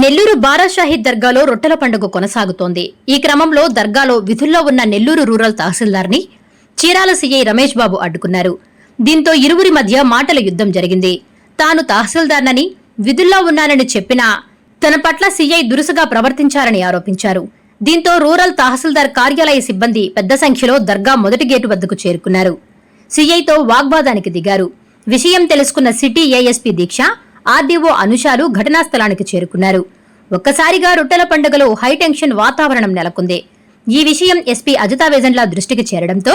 నెల్లూరు బారాషాహీద్ దర్గాలో రొట్టెల పండుగ కొనసాగుతోంది. ఈ క్రమంలో దర్గాలో విధుల్లో ఉన్న నెల్లూరు రూరల్ తహసీల్దార్ని చీరాల సీఐ రమేష్ బాబు అడ్డుకున్నారు. దీంతో ఇరువురి మధ్య మాటల యుద్ధం జరిగింది. తాను తహసీల్దార్నని, విధుల్లో ఉన్నానని చెప్పినా తన పట్ల సీఐ దురుసుగా ప్రవర్తించారని ఆరోపించారు. దీంతో రూరల్ తహసీల్దార్ కార్యాలయ సిబ్బంది పెద్ద సంఖ్యలో దర్గా మొదటి గేటు వద్దకు చేరుకున్నారు. సీఐతో వాగ్వాదానికి దిగారు. విషయం తెలుసుకున్న సిటీ ఏఎస్పీ దీక్ష, ఆర్డీఓ అనుషాలు ఘటనా స్థలానికి చేరుకున్నారు. ఒక్కసారిగా రొట్టెల పండుగలో హైటెన్షన్ వాతావరణం నెలకొంది. ఈ విషయం ఎస్పీ అజితా వేజండ్ల దృష్టికి చేరడంతో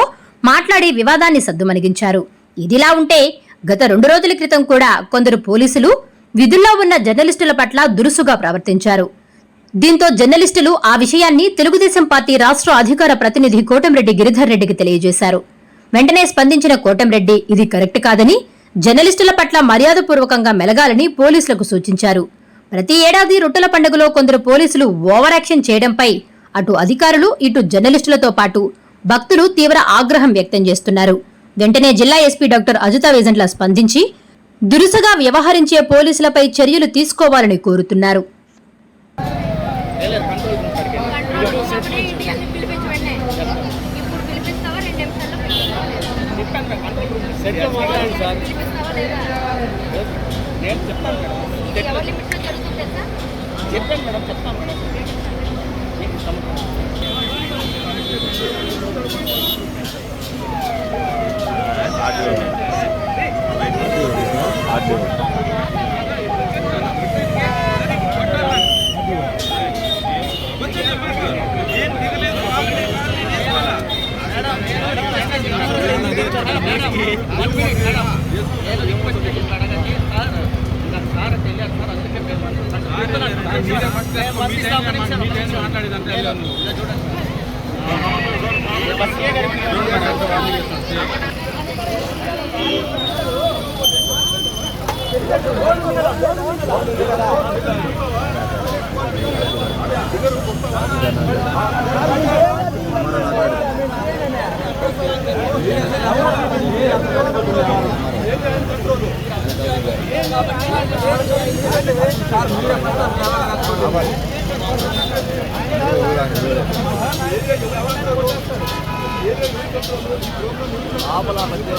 మాట్లాడి వివాదాన్ని సద్దుమణిగించారు. ఇదిలా ఉంటే గత 2 రోజుల క్రితం కూడా కొందరు పోలీసులు విధుల్లో ఉన్న జర్నలిస్టుల పట్ల దురుసుగా ప్రవర్తించారు. దీంతో జర్నలిస్టులు ఆ విషయాన్ని తెలుగుదేశం పార్టీ రాష్ట్ర అధికార ప్రతినిధి కోటంరెడ్డి గిరిధర్ రెడ్డికి తెలియజేశారు. వెంటనే స్పందించిన కోటంరెడ్డి ఇది కరెక్ట్ కాదని, జర్నలిస్టుల పట్ల మర్యాదపూర్వకంగా మెలగాలని పోలీసులకు సూచించారు. ప్రతి ఏడాది రొట్టెల పండుగలో కొందరు పోలీసులు ఓవర్ యాక్షన్ చేయడంపై అటు అధికారులు, ఇటు జర్నలిస్టులతో పాటు భక్తులు తీవ్ర ఆగ్రహం వ్యక్తం చేస్తున్నారు. వెంటనే జిల్లా ఎస్పీ డాక్టర్ అజితా వేజండ్ల స్పందించి దురుసుగా వ్యవహరించే పోలీసులపై చర్యలు తీసుకోవాలని కోరుతున్నారు.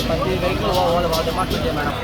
ప్రతి వెహికల్ వాళ్ళ డిపార్ట్మెంట్ మేడం.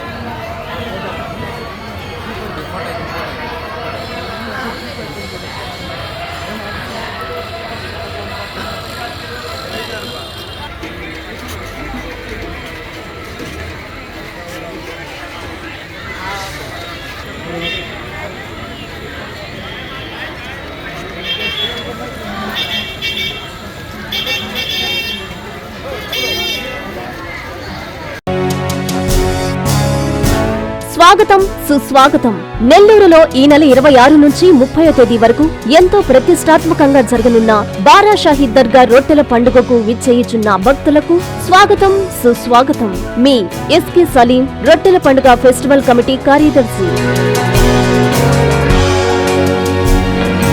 స్వాగతం, సుస్వాగతం. నెల్లూరులో ఈ నెల 26 నుంచి 30వ తేదీ వరకు ఎంతో ప్రతిష్టాత్మకంగా జరగనున్న బారాషాహీద్ దర్గా రొట్టెల పండుగకు విచ్చేయుచున్న భక్తులకు స్వాగతం, సుస్వాగతం. మీ ఎస్కే సలీం, రొట్టెల పండుగ ఫెస్టివల్ కమిటీ కార్యదర్శి.